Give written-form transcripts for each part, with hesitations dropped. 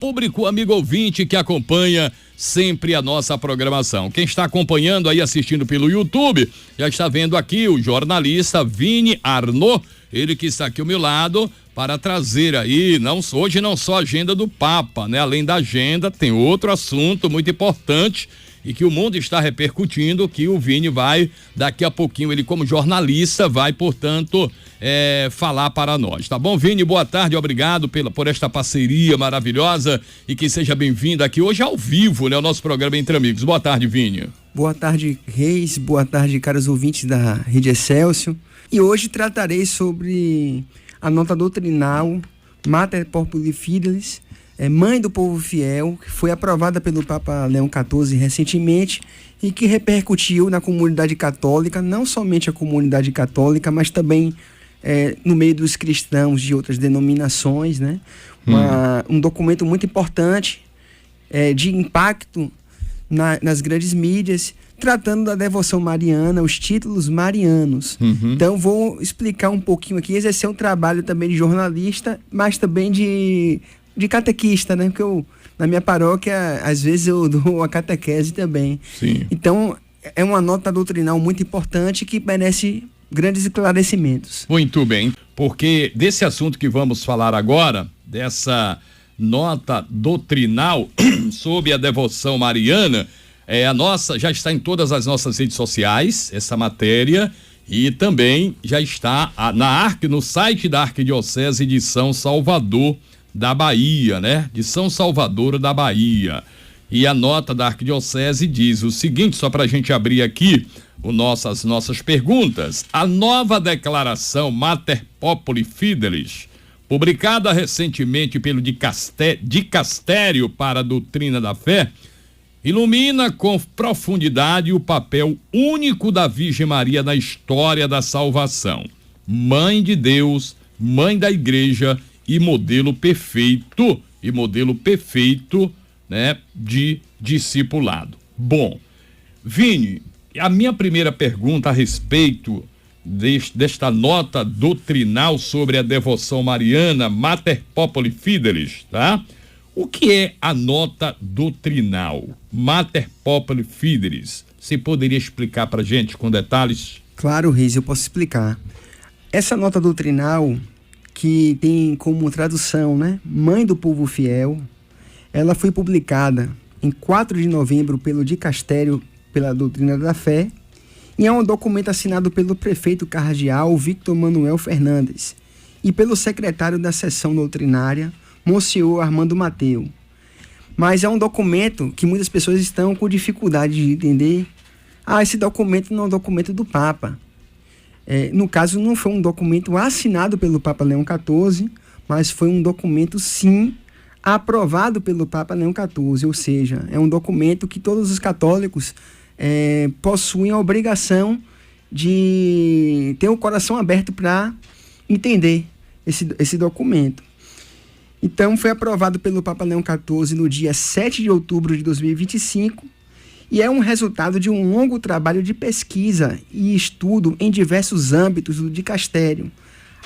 Público, amigo ouvinte que acompanha sempre a nossa programação. Quem está acompanhando aí, assistindo pelo YouTube, já está vendo aqui o jornalista Vini Arnaud, ele que está aqui ao meu lado para trazer aí, hoje não só a agenda do Papa, né? Além da agenda, tem outro assunto muito importante e que o mundo está repercutindo, que o Vini vai, daqui a pouquinho, ele como jornalista vai, portanto, falar para nós, tá bom? Vini, boa tarde, obrigado por esta parceria maravilhosa e que seja bem-vindo aqui hoje ao vivo, né? O nosso programa Entre Amigos. Boa tarde, Vini. Boa tarde, Reis, boa tarde, caros ouvintes da Rede Excelsior. E hoje tratarei sobre a nota doutrinal Mater Populi Fidelis, Mãe do Povo Fiel, que foi aprovada pelo Papa Leão XIV recentemente e que repercutiu na comunidade católica, não somente a comunidade católica, mas também no meio dos cristãos de outras denominações, né? Um documento muito importante, de impacto nas grandes mídias, tratando da devoção mariana, os títulos marianos. Então vou explicar um pouquinho aqui, exercer um trabalho também de jornalista, mas também de catequista, né? Porque na minha paróquia, às vezes eu dou a catequese também. Sim. Então, é uma nota doutrinal muito importante que merece grandes esclarecimentos. Muito bem, porque desse assunto que vamos falar agora, dessa nota doutrinal sobre a devoção mariana, já está em todas as nossas redes sociais, essa matéria, e também já está no site da Arquidiocese de São Salvador da Bahia, né? De São Salvador da Bahia. E a nota da Arquidiocese diz o seguinte, só para a gente abrir aqui as nossas perguntas. A nova declaração Mater Populi Fidelis, publicada recentemente pelo Dicastério para a Doutrina da Fé, ilumina com profundidade o papel único da Virgem Maria na história da salvação. Mãe de Deus, mãe da Igreja e modelo perfeito, né, de discipulado. Bom, Vini, a minha primeira pergunta a respeito desta nota doutrinal sobre a devoção mariana, Mater Populi Fidelis, tá? O que é a nota doutrinal, Mater Populi Fidelis? Você poderia explicar pra gente com detalhes? Claro, Reis, eu posso explicar. Essa nota doutrinal, que tem como tradução, né, Mãe do Povo Fiel, ela foi publicada em 4 de novembro pelo Dicastério pela Doutrina da Fé e é um documento assinado pelo prefeito cardeal Victor Manuel Fernandes e pelo secretário da seção doutrinária, Monsenhor Armando Mateu. Mas é um documento que muitas pessoas estão com dificuldade de entender. Esse documento não é um documento do Papa. No caso, não foi um documento assinado pelo Papa Leão XIV, mas foi um documento, sim, aprovado pelo Papa Leão XIV, ou seja, é um documento que todos os católicos possuem a obrigação de ter o coração aberto para entender esse documento. Então, foi aprovado pelo Papa Leão XIV no dia 7 de outubro de 2025, e é um resultado de um longo trabalho de pesquisa e estudo em diversos âmbitos do dicastério,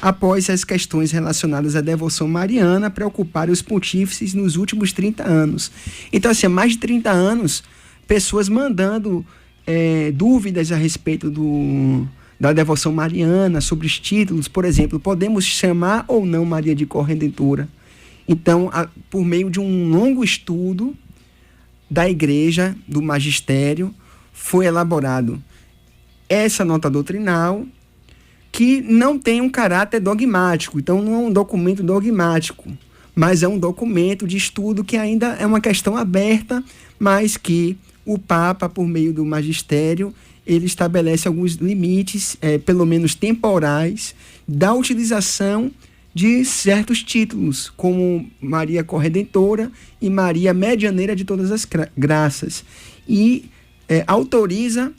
após as questões relacionadas à devoção mariana preocuparem os pontífices nos últimos 30 anos. Então, assim, há mais de 30 anos, pessoas mandando dúvidas a respeito da devoção mariana, sobre os títulos, por exemplo, podemos chamar ou não Maria de Corredentora? Então, por meio de um longo estudo da Igreja, do Magistério, foi elaborado essa nota doutrinal, que não tem um caráter dogmático. Então, não é um documento dogmático, mas é um documento de estudo que ainda é uma questão aberta, mas que o Papa, por meio do Magistério, ele estabelece alguns limites, pelo menos temporais, da utilização de certos títulos, como Maria Corredentora e Maria Medianeira de todas as graças. E autoriza,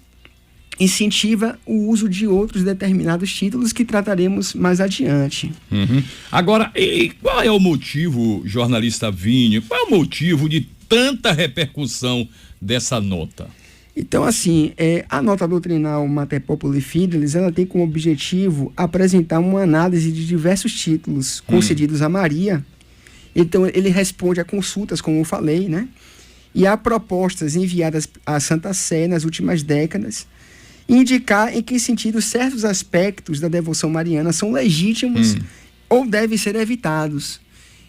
incentiva o uso de outros determinados títulos que trataremos mais adiante. Agora, qual é o motivo, jornalista Vini, qual é o motivo de tanta repercussão dessa nota? Então, assim, a nota doutrinal Mater Populi Fidelis, ela tem como objetivo apresentar uma análise de diversos títulos concedidos a Maria Então, ele responde a consultas, como eu falei, né? E a propostas enviadas à Santa Sé nas últimas décadas, indicar em que sentido certos aspectos da devoção mariana são legítimos ou devem ser evitados.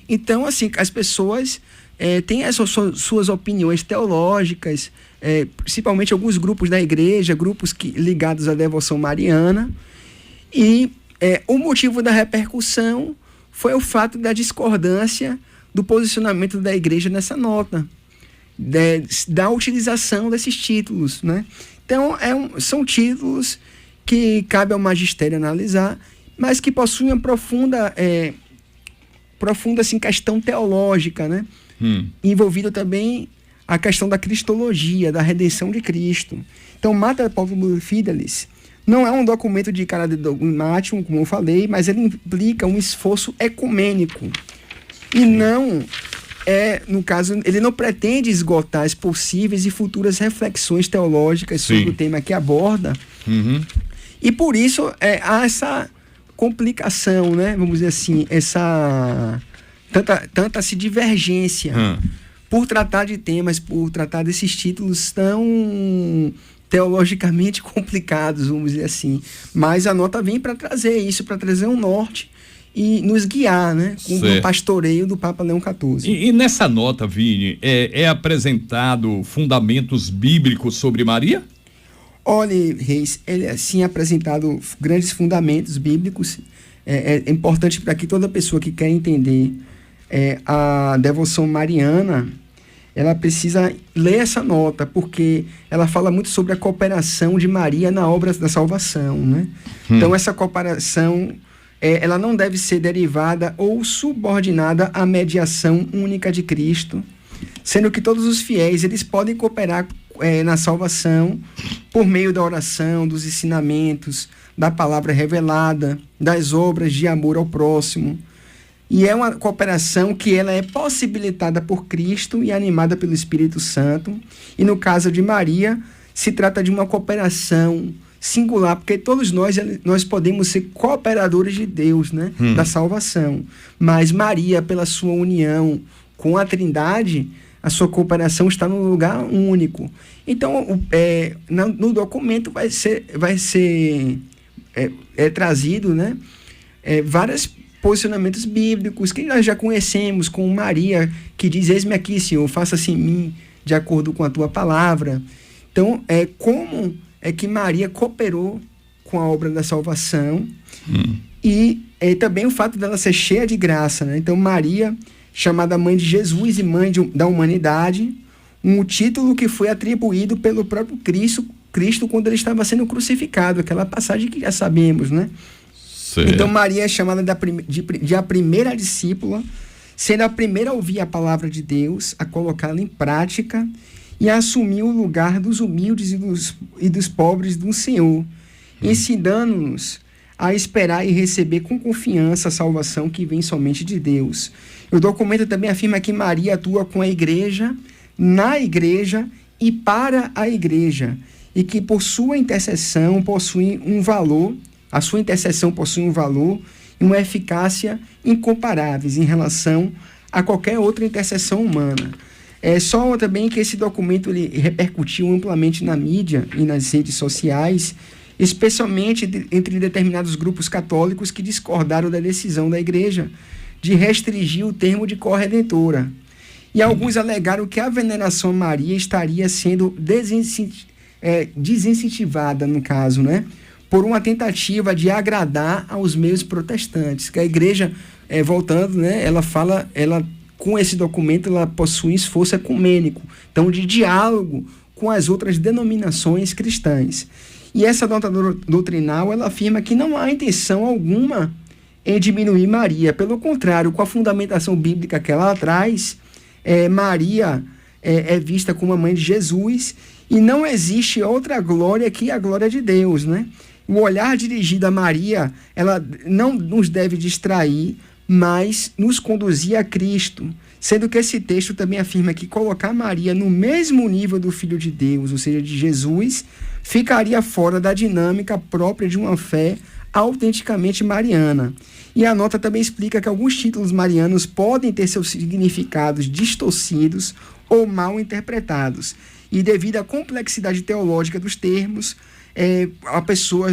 Então, assim, as pessoas têm as suas opiniões teológicas, principalmente alguns grupos da igreja, grupos ligados à devoção mariana, e o motivo da repercussão foi o fato da discordância do posicionamento da igreja nessa nota, da utilização desses títulos, né? Então, são títulos que cabe ao magistério analisar, mas que possuem uma profunda assim, questão teológica, né? Envolvido também a questão da cristologia, da redenção de Cristo. Então, Mater Populi Fidelis não é um documento de caráter dogmático, como eu falei, mas ele implica um esforço ecumênico. E não no caso, ele não pretende esgotar as possíveis e futuras reflexões teológicas sobre o tema que aborda. E por isso há essa complicação, né? Vamos dizer assim, tanta divergência por tratar de temas, por tratar desses títulos tão teologicamente complicados, vamos dizer assim. Mas a nota vem para trazer isso, para trazer um norte e nos guiar, né, com o pastoreio do Papa Leão XIV. E nessa nota, Vini, é apresentado fundamentos bíblicos sobre Maria? Olha, Reis, ele é sim apresentado grandes fundamentos bíblicos. É importante para que toda pessoa que quer entender a devoção mariana, ela precisa ler essa nota, porque ela fala muito sobre a cooperação de Maria na obra da salvação, né? Então, essa cooperação ela não deve ser derivada ou subordinada à mediação única de Cristo, sendo que todos os fiéis eles podem cooperar na salvação por meio da oração, dos ensinamentos, da palavra revelada, das obras de amor ao próximo. E é uma cooperação que ela é possibilitada por Cristo e animada pelo Espírito Santo. E no caso de Maria, se trata de uma cooperação singular, porque todos nós podemos ser cooperadores de Deus, né? Da salvação. Mas Maria, pela sua união com a Trindade, a sua cooperação está num lugar único. Então, no documento vai ser trazido, né? Vários posicionamentos bíblicos que nós já conhecemos, com Maria, que diz: eis-me aqui, Senhor, faça-se em mim de acordo com a tua palavra. Então, como é que Maria cooperou com a obra da salvação e também o fato dela ser cheia de graça, né? Então, Maria, chamada mãe de Jesus e mãe da humanidade, um título que foi atribuído pelo próprio Cristo quando ele estava sendo crucificado, aquela passagem que já sabemos, né? Certo. Então, Maria é chamada de a primeira discípula, sendo a primeira a ouvir a palavra de Deus, a colocá-la em prática e a assumir o lugar dos humildes e dos pobres do Senhor, ensinando-nos a esperar e receber com confiança a salvação que vem somente de Deus. O documento também afirma que Maria atua com a igreja, na igreja e para a igreja, e que por sua intercessão possui um valor, a sua intercessão possui um valor e uma eficácia incomparáveis em relação a qualquer outra intercessão humana. Só também que esse documento ele repercutiu amplamente na mídia e nas redes sociais, especialmente entre determinados grupos católicos que discordaram da decisão da igreja de restringir o termo de corredentora. E alguns alegaram que a veneração a Maria estaria sendo desincentivada, no caso, né? Por uma tentativa de agradar aos meios protestantes. Que a igreja, voltando, né? Ela com esse documento, ela possui esforço ecumênico, então de diálogo com as outras denominações cristãs. E essa nota doutrinal, ela afirma que não há intenção alguma em diminuir Maria. Pelo contrário, com a fundamentação bíblica que ela traz, Maria é vista como a mãe de Jesus e não existe outra glória que a glória de Deus, né? O olhar dirigido a Maria, ela não nos deve distrair, mas nos conduzir a Cristo, sendo que esse texto também afirma que colocar Maria no mesmo nível do Filho de Deus, ou seja, de Jesus, ficaria fora da dinâmica própria de uma fé autenticamente mariana. E a nota também explica que alguns títulos marianos podem ter seus significados distorcidos ou mal interpretados. E devido à complexidade teológica dos termos,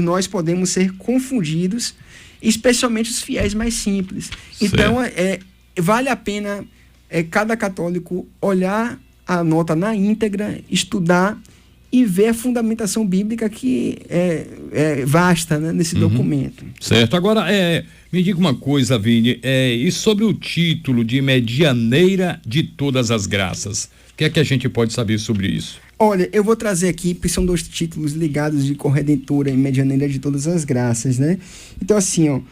nós podemos ser confundidos, especialmente os fiéis mais simples. Então, vale a pena cada católico olhar a nota na íntegra, estudar e ver a fundamentação bíblica que é vasta, né, nesse documento. Certo. Agora, me diga uma coisa, Vini, e sobre o título de Medianeira de Todas as Graças? O que é que a gente pode saber sobre isso? Olha, eu vou trazer aqui, porque são 2 títulos ligados de Corredentora e Medianeira de Todas as Graças, né? Então, assim,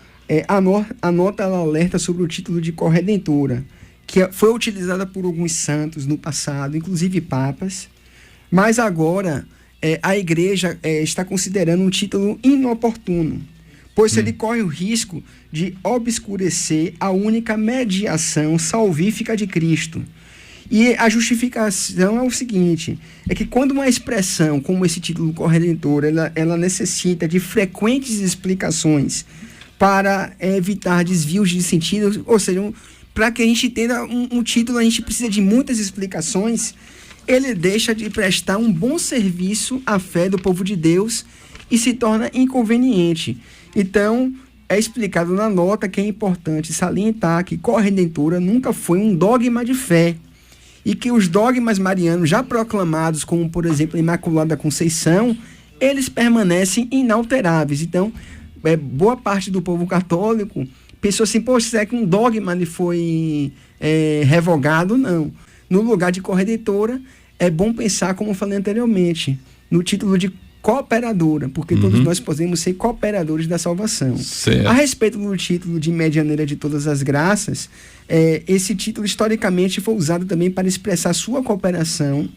a nota ela alerta sobre o título de Corredentora, que foi utilizada por alguns santos no passado, inclusive papas, mas agora a igreja está considerando um título inoportuno, pois ele corre o risco de obscurecer a única mediação salvífica de Cristo. E a justificação é o seguinte, é que quando uma expressão como esse título Corredentor, ela necessita de frequentes explicações para evitar desvios de sentido, ou seja, para que a gente entenda um título, a gente precisa de muitas explicações, ele deixa de prestar um bom serviço à fé do povo de Deus e se torna inconveniente. Então, é explicado na nota que é importante salientar que Corredentora nunca foi um dogma de fé, e que os dogmas marianos já proclamados, como por exemplo a Imaculada Conceição, eles permanecem inalteráveis. Então, boa parte do povo católico pensou assim, poxa, será que um dogma lhe foi revogado? Não. No lugar de Corredentora, é bom pensar, como eu falei anteriormente, no título de cooperadora, porque todos nós podemos ser cooperadores da salvação. Certo. A respeito do título de Medianeira de Todas as Graças, esse título historicamente foi usado também para expressar sua cooperação,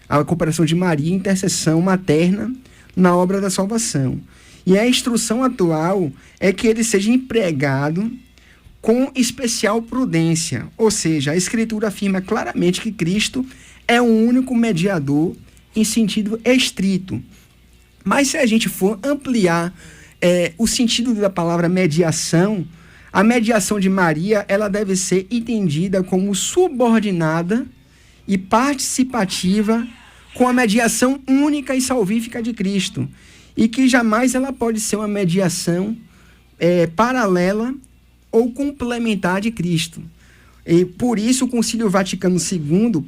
a cooperação de Maria, intercessão materna na obra da salvação. E a instrução atual é que ele seja empregado com especial prudência, ou seja, a Escritura afirma claramente que Cristo é o único mediador em sentido estrito. Mas se a gente for ampliar o sentido da palavra mediação, a mediação de Maria ela deve ser entendida como subordinada e participativa com a mediação única e salvífica de Cristo, e que jamais ela pode ser uma mediação paralela ou complementar de Cristo. E por isso o Concílio Vaticano II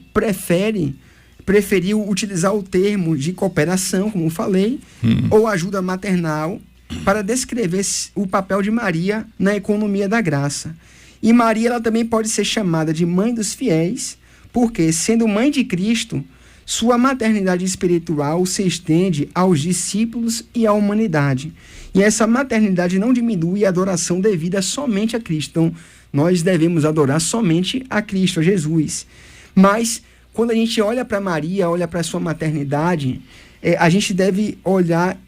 preferiu utilizar o termo de cooperação, como falei, ou ajuda maternal, para descrever o papel de Maria na economia da graça. E Maria ela também pode ser chamada de mãe dos fiéis, porque, sendo mãe de Cristo, sua maternidade espiritual se estende aos discípulos e à humanidade. E essa maternidade não diminui a adoração devida somente a Cristo. Então, nós devemos adorar somente a Cristo, a Jesus. Mas, quando a gente olha para Maria, olha para a sua maternidade, a gente deve olhar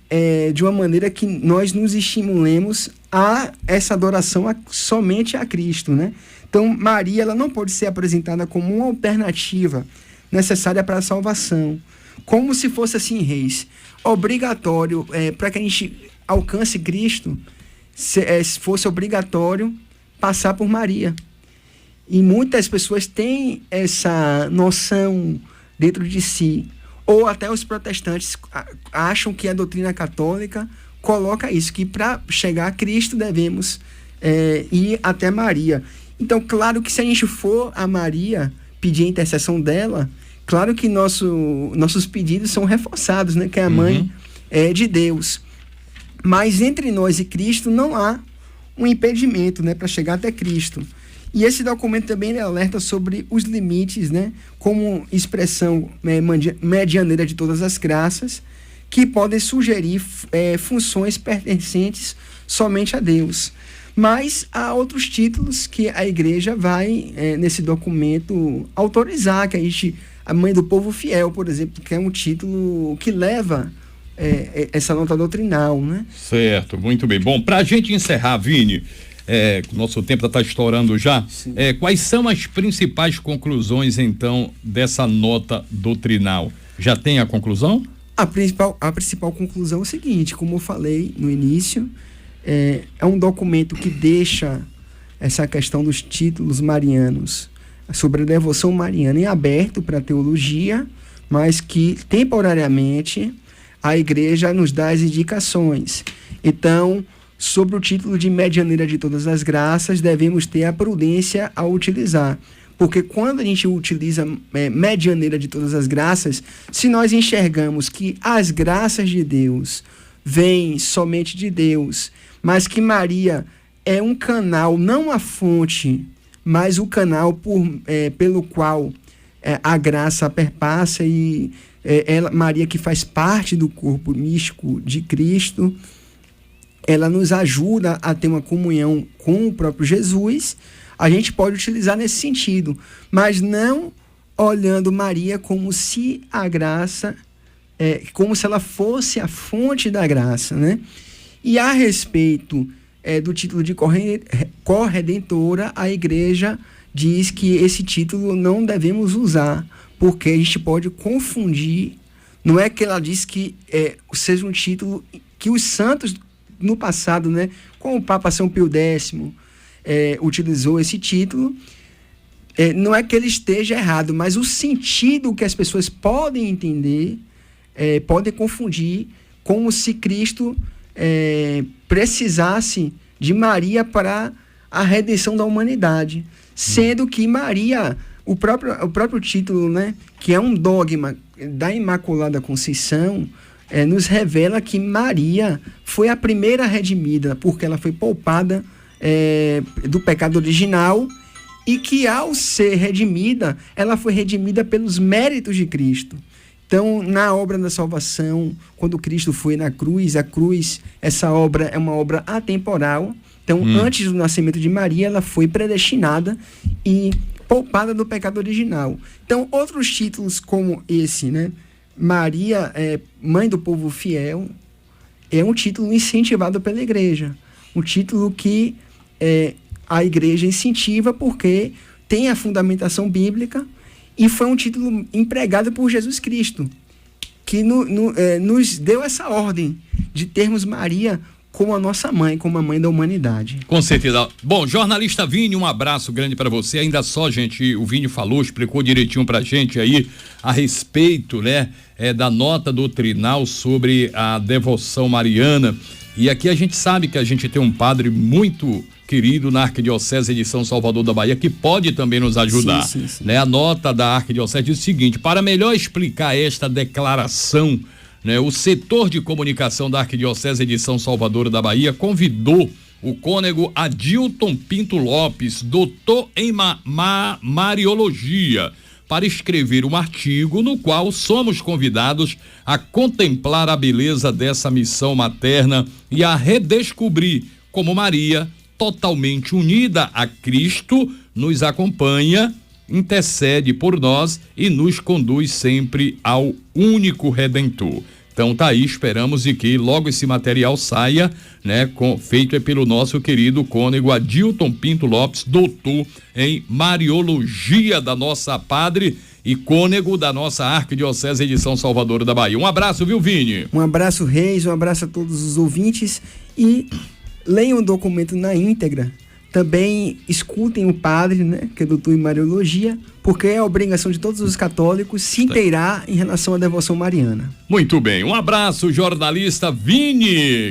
de uma maneira que nós nos estimulemos a essa adoração somente a Cristo, né? Então, Maria ela não pode ser apresentada como uma alternativa necessária para a salvação, como se fosse assim, reis, obrigatório, para que a gente alcance Cristo, fosse obrigatório passar por Maria. E muitas pessoas têm essa noção dentro de si, ou até os protestantes acham que a doutrina católica coloca isso, que para chegar a Cristo devemos ir até Maria. Então, claro que se a gente for a Maria pedir a intercessão dela, claro que nossos pedidos são reforçados, né? Que é a mãe de Deus. Mas entre nós e Cristo não há um impedimento, né, para chegar até Cristo. E esse documento também alerta sobre os limites, né, como expressão medianeira de todas as graças, que podem sugerir funções pertencentes somente a Deus. Mas há outros títulos que a igreja vai, nesse documento, autorizar, que a Mãe do Povo Fiel, por exemplo, que é um título que leva essa nota doutrinal, né? Certo, muito bem. Bom, para a gente encerrar, Vini, nosso tempo está estourando já, quais são as principais conclusões, então, dessa nota doutrinal? Já tem a conclusão? A principal conclusão é o seguinte, como eu falei no início, é um documento que deixa essa questão dos títulos marianos, sobre a devoção mariana, em aberto para a teologia, mas que temporariamente a igreja nos dá as indicações. Então, sobre o título de medianeira de todas as graças, devemos ter a prudência ao utilizar. Porque quando a gente utiliza medianeira de todas as graças, se nós enxergamos que as graças de Deus vêm somente de Deus, mas que Maria é um canal, não a fonte, mas o canal pelo qual a graça perpassa e Maria, que faz parte do corpo místico de Cristo, ela nos ajuda a ter uma comunhão com o próprio Jesus. A gente pode utilizar nesse sentido, mas não olhando Maria como se a graça, como se ela fosse a fonte da graça, né? E a respeito do título de corredentora, a igreja diz que esse título não devemos usar, porque a gente pode confundir. Não é que ela diz que seja um título que os santos no passado, né, como o Papa São Pio X, utilizou esse título, não é que ele esteja errado, mas o sentido que as pessoas podem entender, podem confundir, como se Cristo precisasse de Maria para a redenção da humanidade, sendo que Maria, o próprio título, né, que é um dogma da Imaculada Conceição, nos revela que Maria foi a primeira redimida, porque ela foi poupada do pecado original, e que ao ser redimida, ela foi redimida pelos méritos de Cristo. Então, na obra da salvação, quando Cristo foi na cruz, a cruz, essa obra é uma obra atemporal. Então, antes do nascimento de Maria, ela foi predestinada e poupada do pecado original. Então, outros títulos como esse, né? Maria, mãe do povo fiel, é um título incentivado pela igreja. Um título que a igreja incentiva porque tem a fundamentação bíblica, e foi um título empregado por Jesus Cristo, que nos deu essa ordem de termos Maria como a nossa mãe, como a mãe da humanidade. Com certeza. Bom, jornalista Vini, um abraço grande para você. Ainda só, gente, o Vini falou, explicou direitinho pra gente aí a respeito, né, da nota doutrinal sobre a devoção mariana. E aqui a gente sabe que a gente tem um padre muito querido na Arquidiocese de São Salvador da Bahia, que pode também nos ajudar. Sim. Né? A nota da Arquidiocese diz o seguinte: para melhor explicar esta declaração, né, o setor de comunicação da Arquidiocese de São Salvador da Bahia convidou o cônego Adilton Pinto Lopes, doutor em Mariologia, para escrever um artigo no qual somos convidados a contemplar a beleza dessa missão materna e a redescobrir como Maria, totalmente unida a Cristo, nos acompanha, intercede por nós e nos conduz sempre ao único Redentor. Então tá aí, esperamos e que logo esse material saia, né, feito pelo nosso querido cônego Adilton Pinto Lopes, doutor em Mariologia, da nossa padre e cônego da nossa Arquidiocese de São Salvador da Bahia. Um abraço, viu, Vini? Um abraço, Reis, um abraço a todos os ouvintes, e leiam o documento na íntegra. Também escutem o padre, né, que é doutor em Mariologia, porque é a obrigação de todos os católicos se inteirar em relação à devoção mariana. Muito bem, um abraço, jornalista Vini.